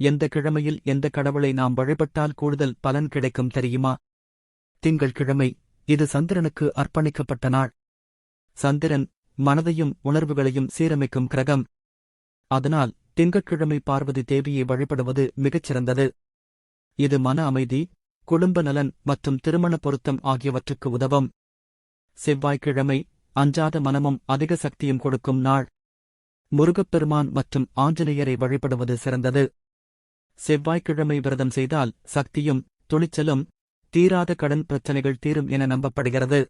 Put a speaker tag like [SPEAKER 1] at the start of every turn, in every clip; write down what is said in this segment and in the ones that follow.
[SPEAKER 1] எந்த கிழமையில் எந்த கடவுளை நாம் வழிபட்டால் கூடுதல் பலன் கிடைக்கும் தெரியுமா? திங்கள்கிழமை. இது சந்திரனுக்கு அர்ப்பணிக்கப்பட்ட நாள். சந்திரன் மனதையும் உணர்வுகளையும் சீரமைக்கும் கிரகம். அதனால் திங்கட்கிழமை பார்வதி தேவியை வழிபடுவது மிகச்சிறந்தது. இது மன அமைதி, குடும்ப நலன் மற்றும் திருமண பொருத்தம் ஆகியவற்றுக்கு உதவும். செவ்வாய்க்கிழமை. அஞ்சாத மனமும் அதிக சக்தியும் கொடுக்கும் நாள். முருகப்பெருமான் மற்றும் ஆஞ்சநேயரை வழிபடுவது சிறந்தது. செவ்வாய்க்கிழமை விரதம் செய்தால் சக்தியும் துணிச்சலும், தீராத கடன் பிரச்சனைகள் தீரும் என நம்பப்படுகிறது.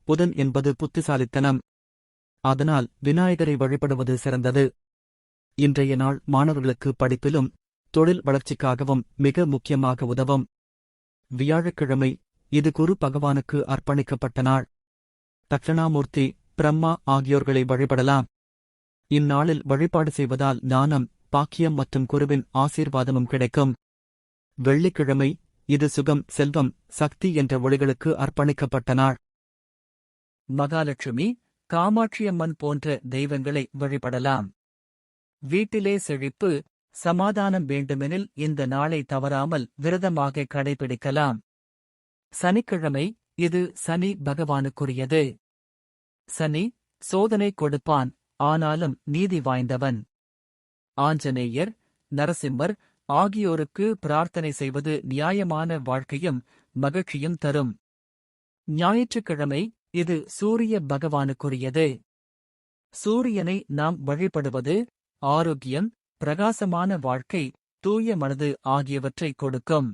[SPEAKER 1] புதன் என்பது புத்திசாலித்தனம். அதனால் விநாயகரை வழிபடுவது சிறந்தது. இன்றைய நாள் மாணவர்களுக்கு படிப்பிலும் தொழில் வளர்ச்சிக்காகவும் மிக முக்கியமாக உதவும். வியாழக்கிழமை. இது குரு பகவானுக்கு அர்ப்பணிக்கப்பட்ட நாள். தட்சணாமூர்த்தி, பிரம்மா ஆகியோர்களை வழிபடலாம். இந்நாளில் வழிபாடு செய்வதால் ஞானம், பாக்கியம் மற்றும் குருவின் ஆசீர்வாதமும் கிடைக்கும். வெள்ளிக்கிழமை. இது சுகம், செல்வம், சக்தி என்ற ஒளிகளுக்கு அர்ப்பணிக்கப்பட்ட நாள்.
[SPEAKER 2] மகாலட்சுமி, காமாட்சியம்மன் போன்ற தெய்வங்களை வழிபடலாம். வீட்டிலே செழிப்பு, சமாதானம் வேண்டுமெனில் இந்த நாளை தவறாமல் விரதமாக கடைபிடிக்கலாம். சனிக்கிழமை. இது சனி பகவானுக்குரியது. சனி சோதனை கொடுப்பான், ஆனாலும் நீதி வாய்ந்தவன். ஆஞ்சநேயர், நரசிம்மர் ஆகியோருக்கு பிரார்த்தனை செய்வது நியாயமான வாழ்க்கையும் மகிழ்ச்சியும் தரும். ஞாயிற்றுக்கிழமை. இது சூரிய பகவானுக்குரியது. சூரியனை நாம் வழிபடுவது ஆரோக்கியம், பிரகாசமான வாழ்க்கை, தூய மனது ஆகியவற்றை கொடுக்கும்.